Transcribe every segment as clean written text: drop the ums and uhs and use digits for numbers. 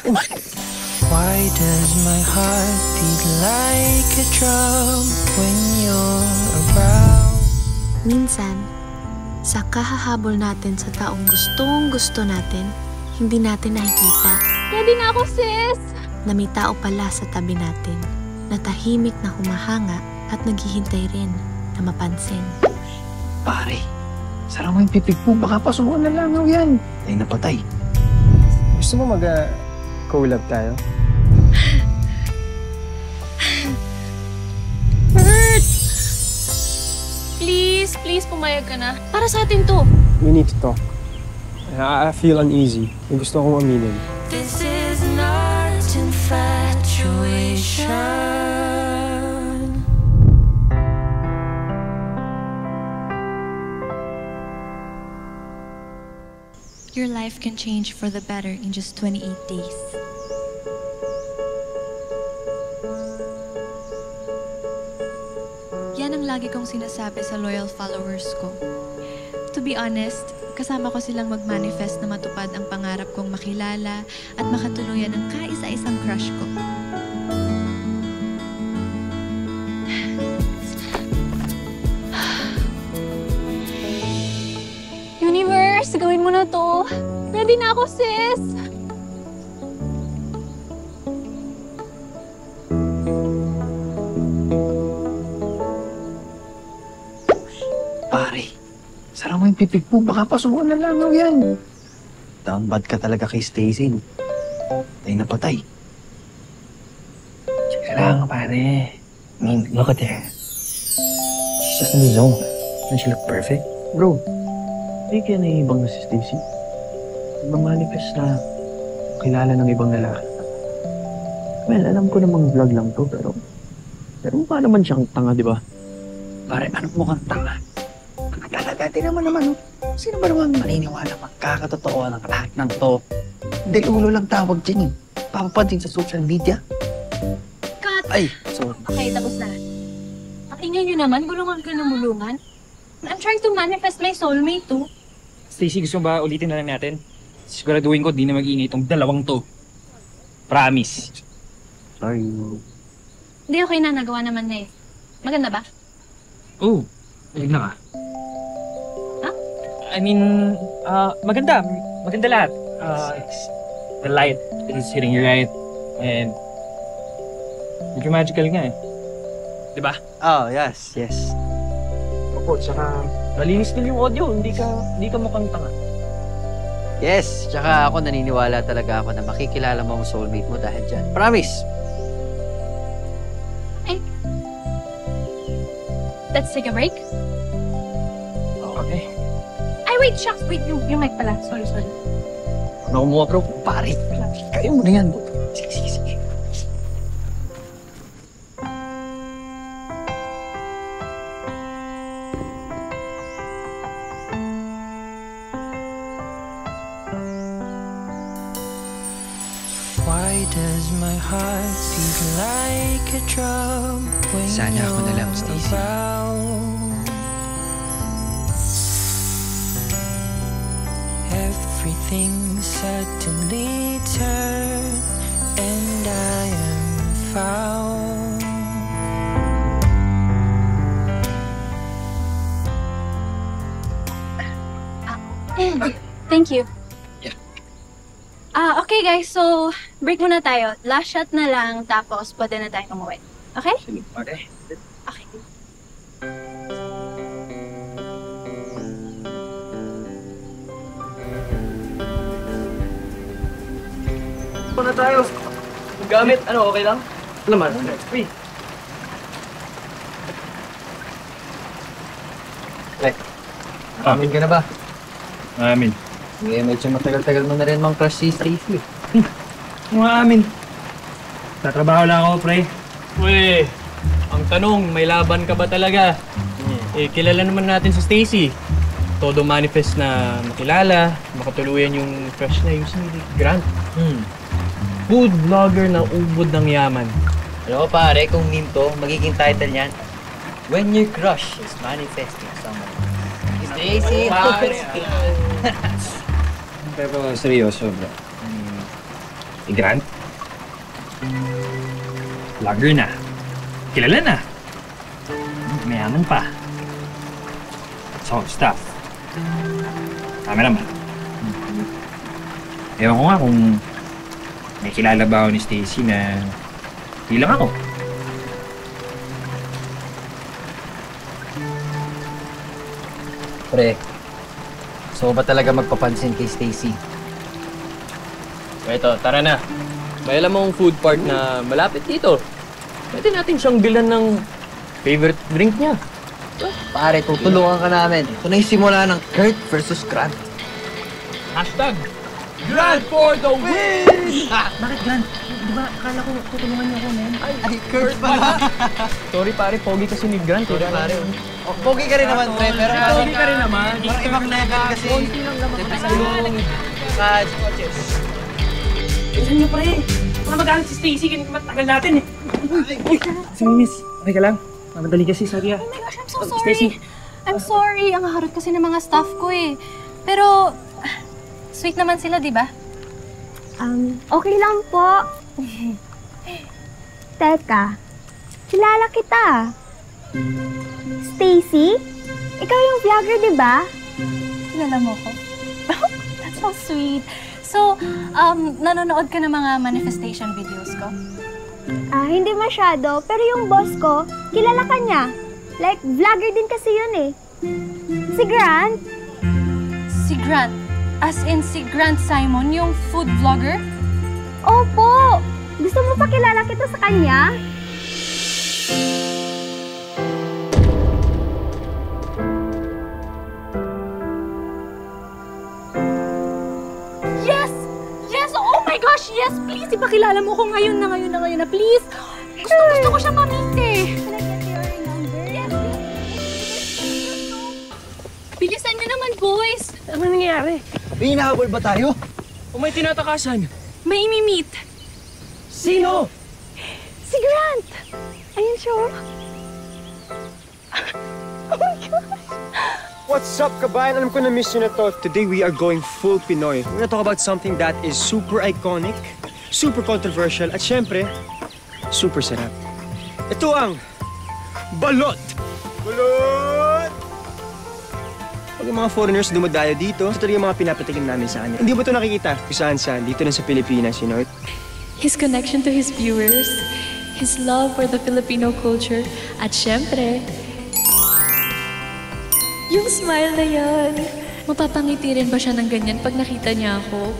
Why does my heart beat like a drum when you're around? Minsan, sa kahahabol natin sa taong gustong-gusto natin, hindi natin nakikita. Ready na ako, sis! Na may tao pala sa tabi natin, na tahimik na humahanga at naghihintay rin na mapansin. Pare, sara mo yung pipig mo. Baka pasukan na lang yan. Ay napatay. Gusto mo mag-collab tayo? Bert! Please, pumayag ka na. Para sa atin to. We need to talk. I feel uneasy. May gusto akong aminin. This is not infatuation. Your life can change for the better in just 28 days. Yan ang lagi kong sinasabi sa loyal followers ko. To be honest, kasama ko silang mag-manifest na matupad ang pangarap kong makilala at makatuluyan ng kaisa-isang crush ko. Universe, gawin mo na to. Ready na ako, sis! Pare, sara mo yung pipig mo. Baka pasukan na lang yan. Down bad ka talaga kay Stacy. Ay napatay. Sige lang, pare. I mean, look at her. She's just in the zone. Doesn't she look perfect? Bro, hindi kaya naiibang na si Stacy. Manifest na kilala ng ibang lalaki. Well, alam ko namang vlog lang to, pero mukha naman siyang tanga, di ba? Pare, ano mukhang tanga? Tanga talaga, di naman. Sino ba naman maniniwala magkakatotoo ng lahat ng to? Hindi, ulo lang tawag dyan eh. Papapansin sa social media. Cut! Ay, sorry. Okay, tapos na. Ang ingay nyo naman, gulungan ka ng bulungan. I'm trying to manifest my soulmate too. Stacy, gusto mo ba ulitin na lang natin? Siguraduhin ko, di na mag-iingay itong dalawang to. Promise. Sorry. Hindi, okay na. Nagawa naman na eh. Maganda ba? Oh, maganda ka. Ha? I mean, maganda. Maganda lahat. The light is hitting you right. And medyo magical nga eh. Diba? Oh, yes. Opo, tsaka malinis din yung audio. Hindi ka mukhang tanga. Yes, tsaka ako naniniwala talaga ako na makikilala mo ang soulmate mo dahil dyan. Promise! Ay. Let's take a break. Okay. Ay, wait, shucks. Wait, yung mic pala. Sorry. Ano mo, bro? Pare, kayo mo na yan. Sige. Why does my heart beat like a drum when Sana ako na lang, you're Stacy. around? Everything suddenly turned and I am found. Thank you. Okay guys, so break muna tayo. Last shot na lang, tapos pwede na tayo umuwi. Okay? Okay. Okay. Muna tayo. Gamit, okay lang? Naman. Wait. Amin ka na ba? Amin. Medyo matagal-tagal mo na rin mang crush si Stacy. Amin. Tatrabaho lang ako, pre. Uy, ang tanong, may laban ka ba talaga? Kilala naman natin si Stacy. Todo manifest na makilala, makatuluyan yung crush na yung si Grant. Food vlogger na ubod ng yaman. Alam mo pare, kung meme to, magiging title niyan, When Your Crush is Manifesting Someone. Stacy! Pero seryoso, bro. Grant? Vlogger na. Kilala na. Mayaman pa. So, staff. Cameraman. Ewan ko nga kung may kilala ba ako ni Stacy na hindi lang ako. Pre, so ba talaga magpapansin kay Stacy? Ito, tara na. May alam mong food park na malapit dito. Pwede natin siyang bilan ng favorite drink niya. Pare, tutulungan ka namin. Ito na yung simula ng Kurt versus Grant. Hashtag Grant for the win! Bakit Grant? Di ba akala ko tutulungan niyo ako, men? Ay, Kurt pala. Sorry pare, pogi kasi ni Grant. Sorry, pare. Oh, pogi ka rin naman, pre. Pero Pogi ka rin naman. parang ibang level kasi. Konti lang naman Siyempre kasi. sa yung coaches. Ilan niyo, pre? Baka magalit si Stacy, ganun matagal natin eh. Sige, miss. Okay ka lang? Mamadali kasi, sorry ah. Oh my gosh, I'm so sorry. I'm sorry. Ang harot kasi ng mga staff ko eh. Pero, sweet naman sila, di ba? Okay lang po. Teka, kilala kita. Stacy? Ikaw yung vlogger, di ba? Kilala mo ko. That's so sweet. So, nanonood ka ng mga manifestation videos ko? Hindi masyado, pero yung boss ko, kilala ka niya. Like, vlogger din kasi yun eh. Si Grant. Si Grant? As in si Grant Simon, yung food vlogger? Opo! Gusto mo pa kilala kita sa kanya? Yes! Yes! Oh my gosh! Yes! Please, ipakilala mo ko ngayon na please! Gusto ko siya ma-meet eh! Yes! Bilisan niyo naman, boys! Ano nangyayari? May hinahabol ba tayo? O may tinatakasan? May imi-meet! Sino? Si Grant! Ayun siya. Oh my gosh! What's up, kabayan? Alam ko na miss nyo na to. Today, we are going full Pinoy. We're gonna talk about something that is super iconic, super controversial, at syempre, super sarap. Ito ang balot! Balot! Pag yung mga foreigners dumadayo dito, ito talaga yung mga pinapatikim namin sa kanya. Hindi mo ito nakikita kung saan-saan, dito na sa Pilipinas, you know? His connection to his viewers, his love for the Filipino culture, at syempre, yung smile na yan. Mapapangiti rin ba siya ng ganyan pag nakita niya ako?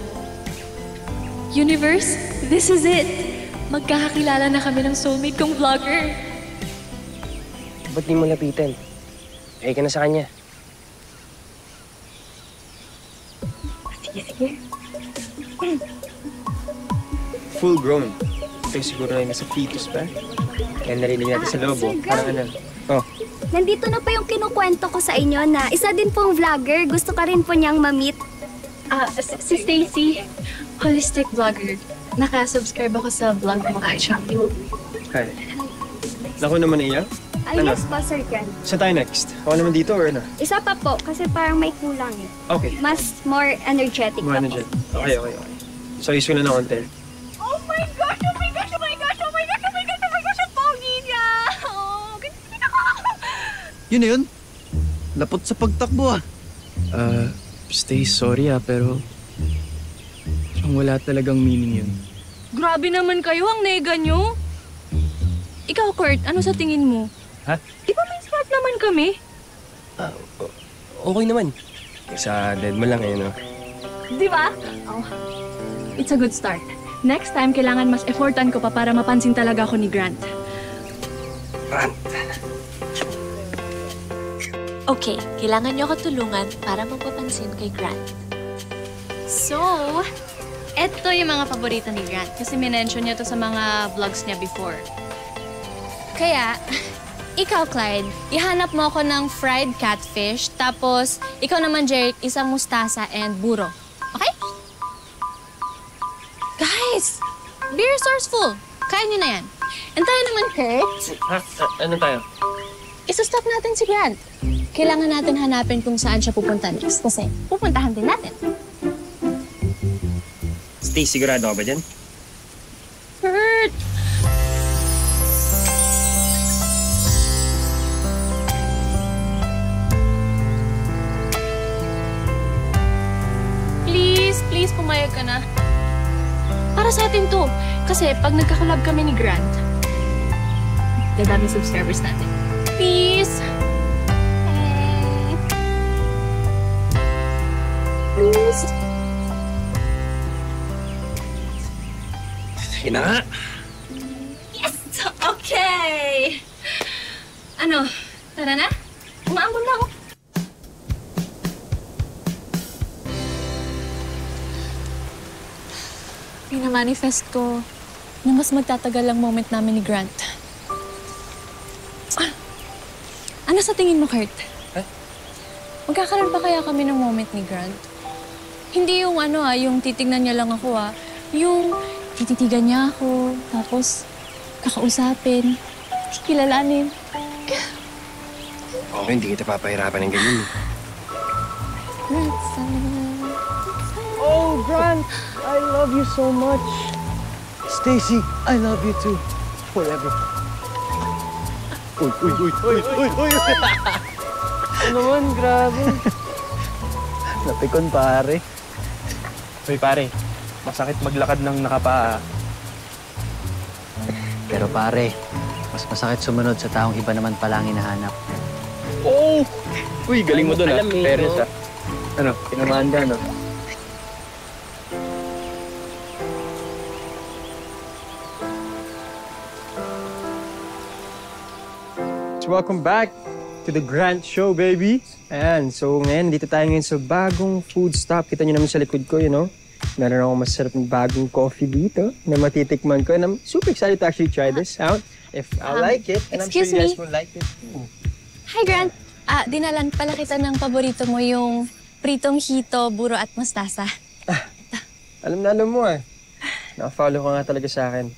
Universe, this is it! Magkakakilala na kami ng soulmate kong vlogger. Ba't di mo lapitan? Ay ka na sa kanya. Sige. Full grown. Ito siguro ay nasa fetus pa. Kaya narinig natin sa loob, oh. Parang ano. Oh. Nandito na pa yung kinukwento ko sa inyo na isa din pong vlogger. Gusto ka rin po niyang ma-meet. Si Stacy, holistic vlogger. Naka-subscribe ako sa vlog mo actually. Hi. Naku naman iya. Ano? Yes po, Sir Grant. Saan tayo next? Ako naman dito or ano? Isa pa po, kasi parang may kulang eh. Okay. Mas more energetic More pa energetic. po. Okay, okay, okay. So, iso na ng konti. Oh my gosh! Oh my gosh! Oh my gosh! Oh my gosh! Oh my gosh! Oh my gosh! Ang pogi niya! Oh, ganyan ako! Yun na yun. Lapot sa pagtakbo ah. Stay sorry pero wala talagang meaning yun. Grabe naman kayo, ang nega nyo. Ikaw, Kurt, ano sa tingin mo? Ha? Di ba may smart naman kami? Okay naman. Sa dead mo lang eh, no? Di ba? Oh, it's a good start. Next time, kailangan mas effortan ko pa para mapansin talaga ako ni Grant. Okay, kailangan niyo ako tulungan para mapapansin kay Grant. So, eto yung mga paborito ni Grant kasi minention niya to sa mga vlogs niya before. Kaya, ikaw, Clyde, ihanap mo ako ng fried catfish, tapos ikaw naman, Jeric, isang mustasa and buro. Okay? Guys, be resourceful. Kaya niyo na yan. And tayo naman, Kurt. Ha? Ano tayo? Isa-stop natin si Grant. Kailangan natin hanapin kung saan siya pupunta next kasi pupuntahan din natin. Stay, sigurado ka ba dyan? pumayag ka na. Para sa atin to. Kasi pag nagkakolab kami ni Grant, dadami subscribers natin. Please! Please! Sige na nga. Yes! Okay! Ano? Tara na? Umaambon na ako. Pinamanifest ko na mas magtatagal ang moment namin ni Grant. Ano sa tingin mo, Kurt? Magkakaroon pa kaya kami ng moment ni Grant? Hindi yung yung titignan niya lang ako Yung tititigan niya ako, tapos kakausapin, kilalanin. Okay, hindi kita papahirapan ng ganyan. Oh, Grant! I love you so much. Stacy, I love you too. Forever. Uy! Ano naman, grabe. Napikon, pare. Uy, pare. Masakit maglakad ng nakapaa. Pero pare, mas masakit sumunod sa taong iba naman pala ang hinahanap. Oh! Uy, galing mo dun Fairness Ano, Tinamaan ka, no? Welcome back to the Grant Show, baby. Ayan, so ngayon, dito tayo ngayon sa bagong food stop. Kita nyo naman sa likod ko, Meron akong masarap ng bagong coffee dito na matitikman ko. And I'm super excited to actually try this out. If I like it, and I'm sure you guys will like it too. Hi, Grant. Dinalan pala kita ng paborito mo, yung pritong hito, buro at mustasa. Alam mo Naka-follow ka nga talaga sa akin.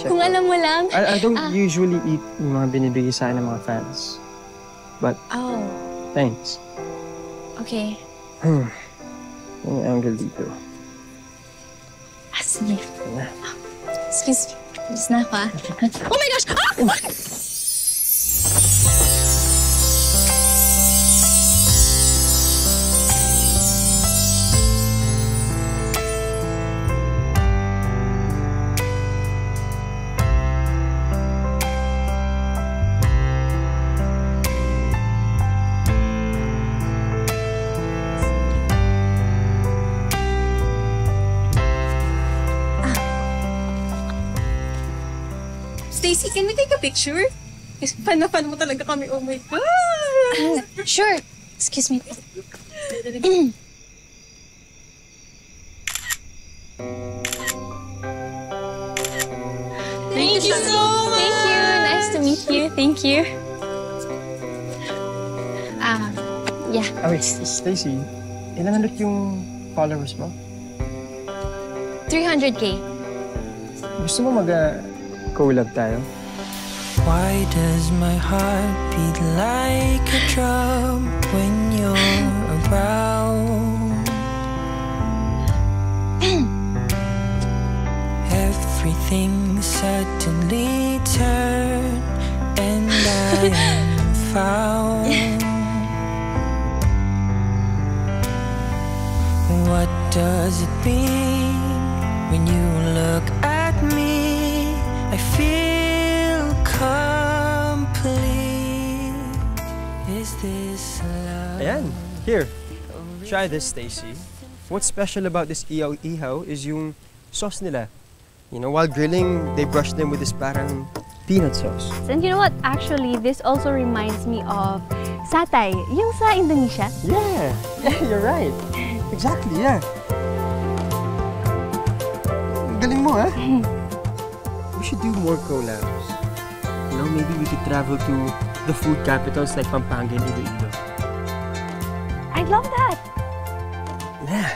Kung alam mo lang. I don't usually eat yung mga binibigay sa akin ng mga fans. But, thanks. Okay. Yung angle dito. Sige. Excuse me. Just na ako, Oh my gosh! Stacy, can we take a picture? Fan mo talaga kami. Oh my God! Sure. Excuse me. Thank you so much! Thank you. Nice to meet you. Thank you. Yeah. Wait, Stacy, ilan ulit yung followers mo? 300K. Gusto mo mag-collab tayo? Why does my heart beat like a drum when you're around? Everything suddenly turned and I am found. What does it mean when you look at me? I feel complete. Is this love? Ayan, here. Try this, Stacy. What's special about this ihaw is yung sauce nila. While grilling, they brush them with this parang peanut sauce. And you know what? Actually, this also reminds me of satay, yung sa Indonesia. Yeah, you're right. Exactly, yeah. Galing mo, We should do more collabs. Maybe we could travel to the food capitals like Pampanga and Iloilo. I'd love that. Yeah.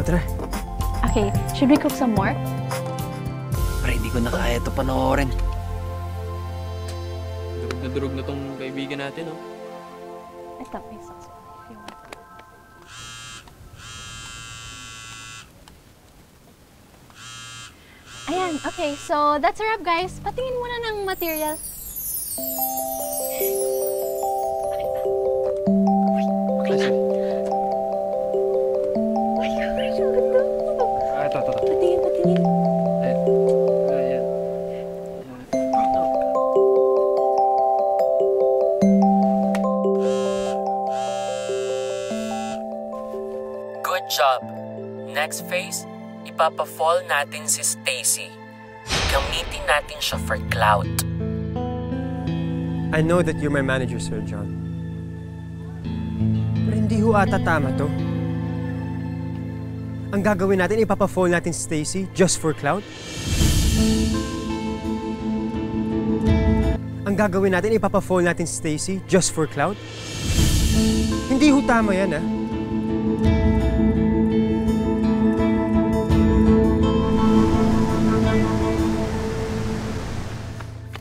Tara. Okay, should we cook some more? Pero hindi ko na kaya ito panoorin. Durog na tong kaibigan natin, Ito, may sauce. Ayan, okay. So, that's a wrap, guys. Patingin muna ng material. Okay na. next phase, ipapa-fall natin si Stacy. Gamitin natin siya for clout. I know that you're my manager, Sir John. Pero hindi ho ata tama to. Ang gagawin natin, ipapa-fall natin si Stacy just for clout? Ang gagawin natin, ipapa-fall natin si Stacy just for clout? Hindi ho tama yan, ah.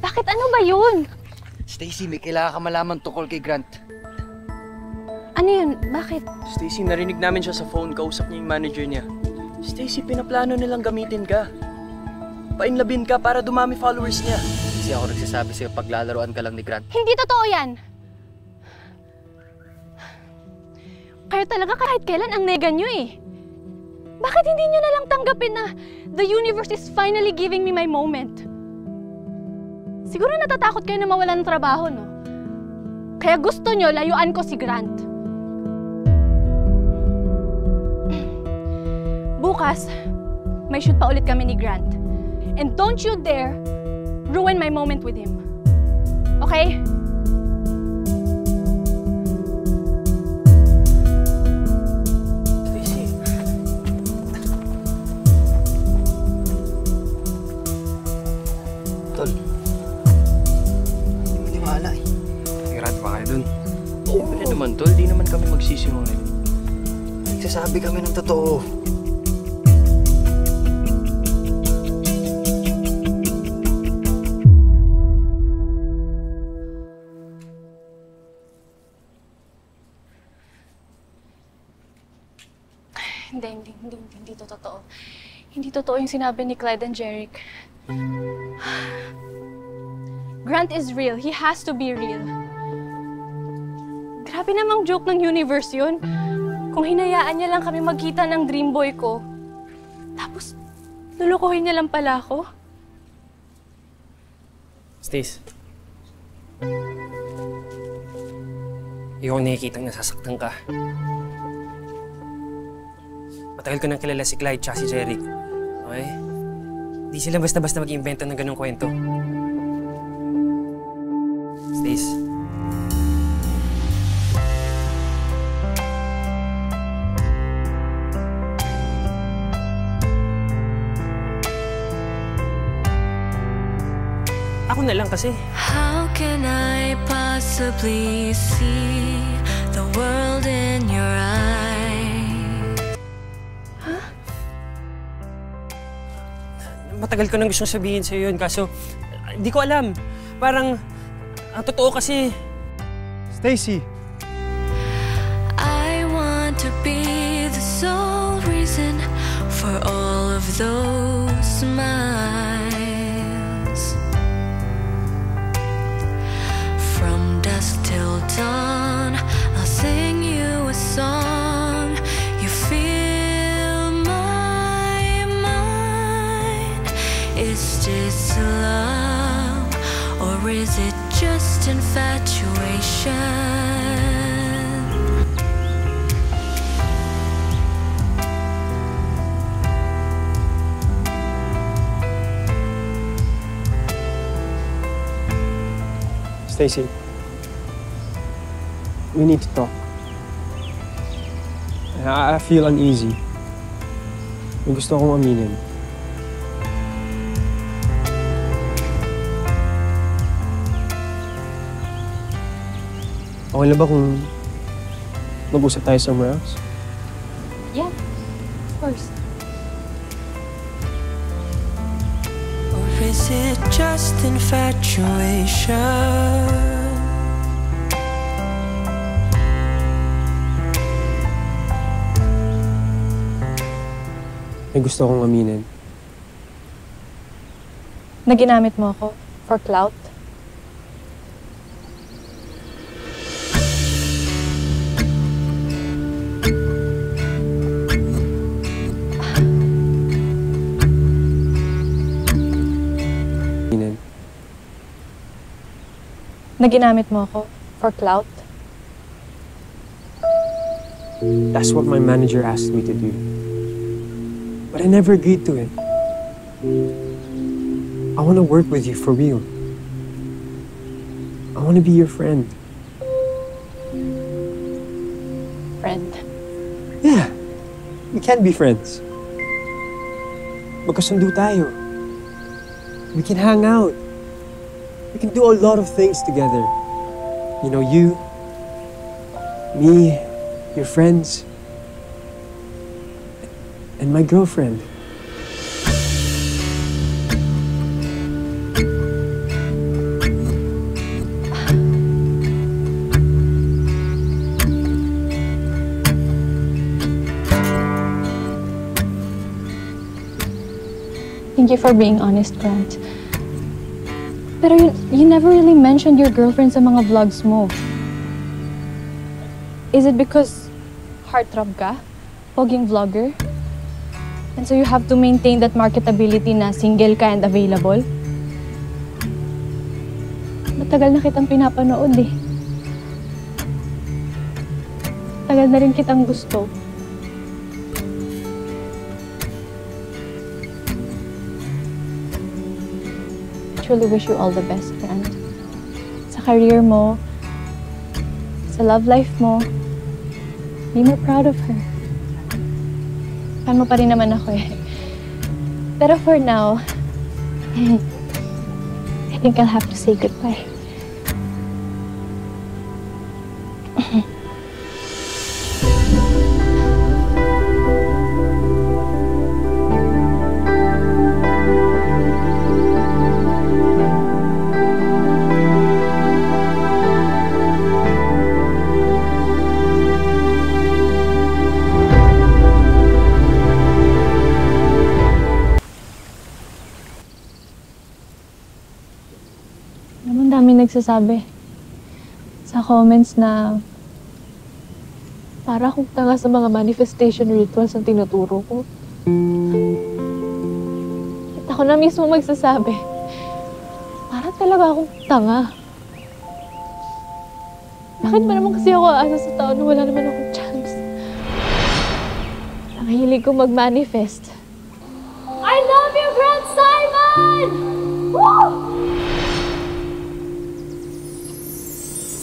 Bakit ano ba yun? Stacy, may kailangan ka malaman tungkol kay Grant. Ano yun? Bakit? Stacy, narinig namin siya sa phone, kausap niya yung manager niya. Stacy, pinaplano nilang gamitin ka. Painlabin ka para dumami followers niya. Kasi ako nagsasabi sa'yo paglalaroan ka lang ni Grant. Hindi totoo yan! Kayo talaga kahit kailan ang nega nyo eh. Bakit hindi nyo nalang tanggapin na the universe is finally giving me my moment? Siguro natatakot kayo na mawala ng trabaho, no? Kaya gusto nyo layuan ko si Grant. Bukas, may shoot pa ulit kami ni Grant. And don't you dare ruin my moment with him. Okay? Stacy. Tol, hindi mo maniwala eh. Grant pa kayo dun. Siyempre naman, Tol. Di naman kami magsisinungaling. Nagsasabi kami ng totoo. Hindi to totoo. Hindi totoo yung sinabi ni Clyde and Jeric. Grant is real. He has to be real. Grabe namang joke ng universe yun. Kung hinayaan niya lang kami magkita ng dream boy ko, tapos lulukuhin niya lang pala ako. Stace. Ikaw nakikitang nasasaktan ka. Matagal ko nang kilala si Clyde tsaka si Jeric. Okay? Di sila basta-basta mag-iimbento ng ganong kwento. Stace. Ako na lang kasi. How can I possibly see the world in your eyes? Matagal ko nang gustong sabihin sa'yo yun, kaso hindi ko alam. Parang, ang totoo kasi... Stacy! I want to be the sole reason for all of those smiles. From dusk till dawn, I'll sing you a song. You feel my mind. Is this love, or is it just infatuation? Stacy, we need to talk. I feel uneasy. May gusto akong aminin. Okay na ba kung mag-usap tayo somewhere else? Yeah, of course. Or is it just infatuation? May gusto akong aminin. Na ginamit mo ako for clout? Na ginamit mo ako for clout? That's what my manager asked me to do. But I never agreed to it. I want to work with you for real. I want to be your friend. Friend. Yeah, we can be friends. Magkasundo tayo. We can hang out. We can do a lot of things together. You know, you, me, your friends, and my girlfriend. Thank you for being honest, Grant. Pero you never really mentioned your girlfriend sa mga vlogs mo. Is it because heartthrob ka? Poging vlogger? And so you have to maintain that marketability na single ka and available? Matagal na kitang pinapanood eh. Tagal na rin kitang gusto. I truly wish you all the best, Grant. Sa career mo, sa love life mo, be more proud of her. Fan mo pa rin naman ako eh. Pero for now, I think I'll have to say goodbye. Naman dami nagsasabi sa comments na para akong tanga sa mga manifestation rituals ang tinuturo ko. At ako na mismo magsasabi, para talaga akong tanga. Bakit ba naman kasi ako aasa sa tao na wala naman akong chance? Ang hilig ko mag-manifest. I love you, Grant Simon! Woo!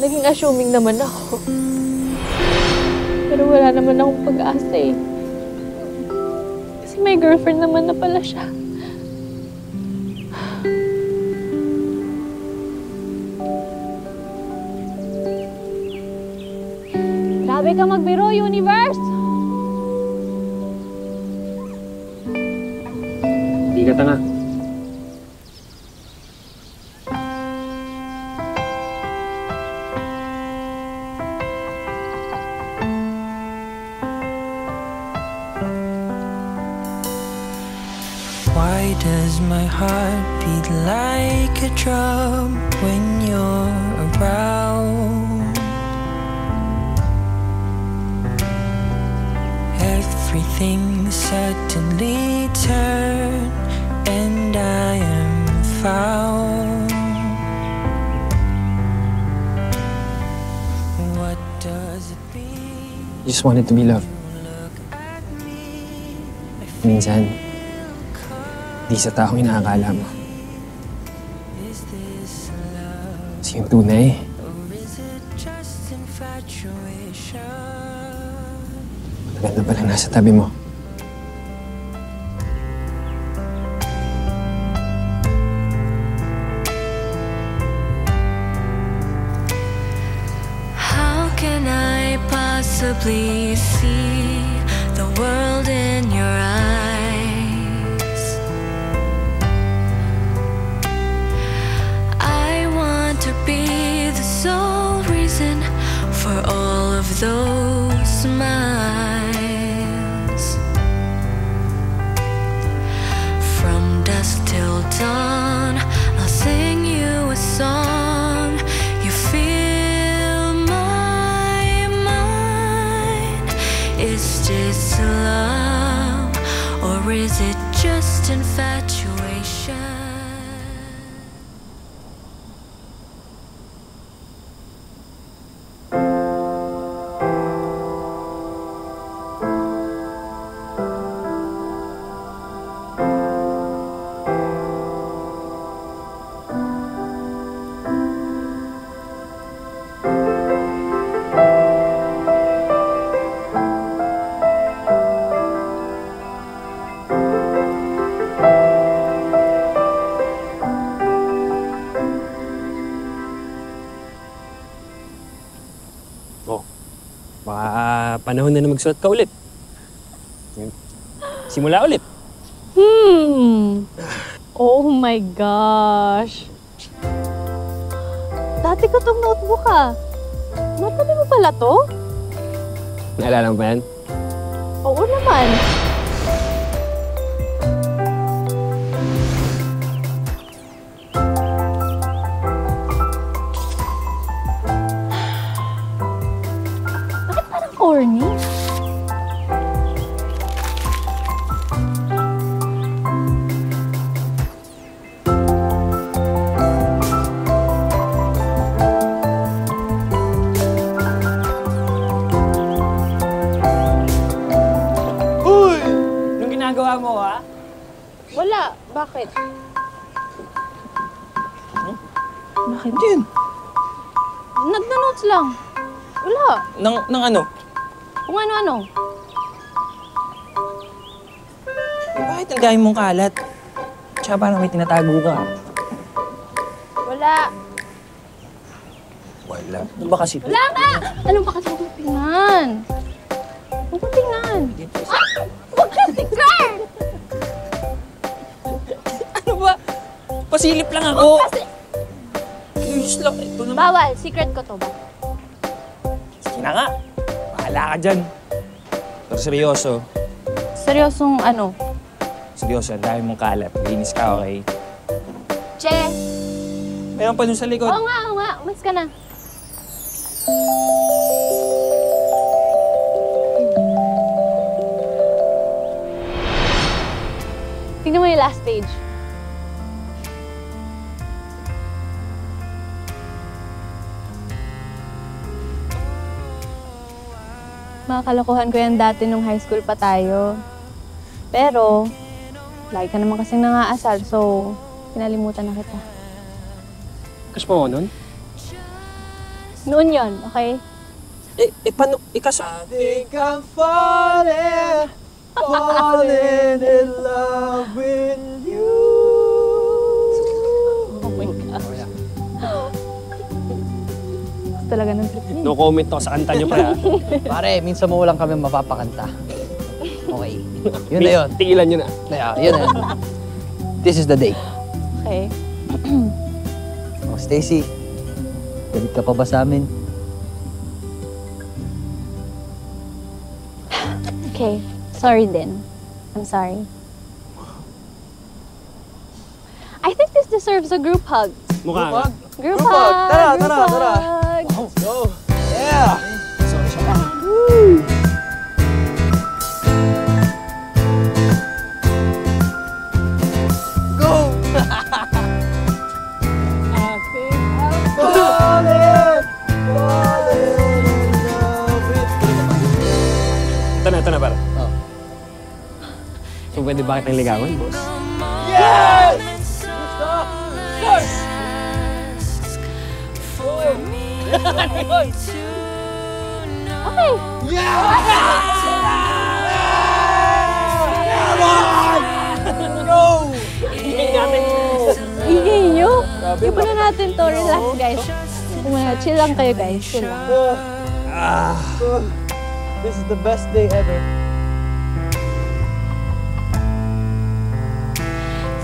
Naging assuming naman ako. Pero wala naman akong pag-asa eh. Kasi may girlfriend naman na pala siya. Grabe ka magbiro, Universe! Hindi ka tanga. Why does my heart beat like a drum when you're around? Everything suddenly turned and I am found. What does it mean? You just wanted to be loved. Minsan, di sa taong inaakala mo. Kasi yung tunay, matagal na palang nasa tabi mo. How can I possibly see the world in your eyes? I want to be the sole reason for all of those smiles. From dusk till dawn, I'll sing you a song. You fill my mind. Is this love, or is it just infatuation? panahon na magsuot ka ulit. Simula ulit. Oh my gosh. Dati ko tong notebook Natabi mo pala to? Naalala mo ba yan? Oo naman. Bakit parang corny? Ginagawa mo, ha? Wala. Bakit? Bakit yun? Nagna-notes lang. Wala. Nang ano? Kung ano-ano. Bakit ang dami mong kalat? Tsaka parang may tinatago ka. Wala. Wala. Ano ba kasi ito? Wala ka! Anong ba kasi huwag mong tingnan? Huwag mong tingnan. Huwag kang tingnan! Ano ba? Pasilip lang ako. Curious lang. Ito naman. Bawal. Secret ko to ba? Sige na nga. Bahala ka dyan. Pero seryoso. Seryosong ano? Seryoso, ang dami mong kalat. Linis ka, okay? Che! Meron pa dun sa likod. Oo nga. Umalis ka na. Tingnan mo yung last page. Mga kalokohan ko yan dati nung high school pa tayo. Pero, lagi ka naman kasing nangaasar, so kinalimutan na kita. Kas mo nun? Noon yon, okay? Paano? Ikas... I think I'm falling in love with you. Oh my gosh. Gusto talaga ng trip niya. No comment ako sa kanta niyo pa, ha? Pare, minsan mo lang kami mapapakanta. Okay. Yun na yun. Tigilan nyo na. Yun na yun. This is the day. Okay. Oh, Stacy, galit ka pa ba sa amin? Okay. Sorry din. I'm sorry. I think this deserves a group hug. Mukha nga. Group hug! Tara. Hug! Let's go. Yeah! Sorry siya pa. Go! I think I'm falling in love with you. Ito na, para. Oh. So, pwede ba kitang ligawan, boss? Yes! Okay. Hingay nyo. Iba na natin to. Relax, guys. Chill lang kayo, guys. Chill lang. This is the best day ever.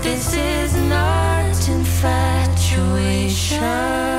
This is not infatuation.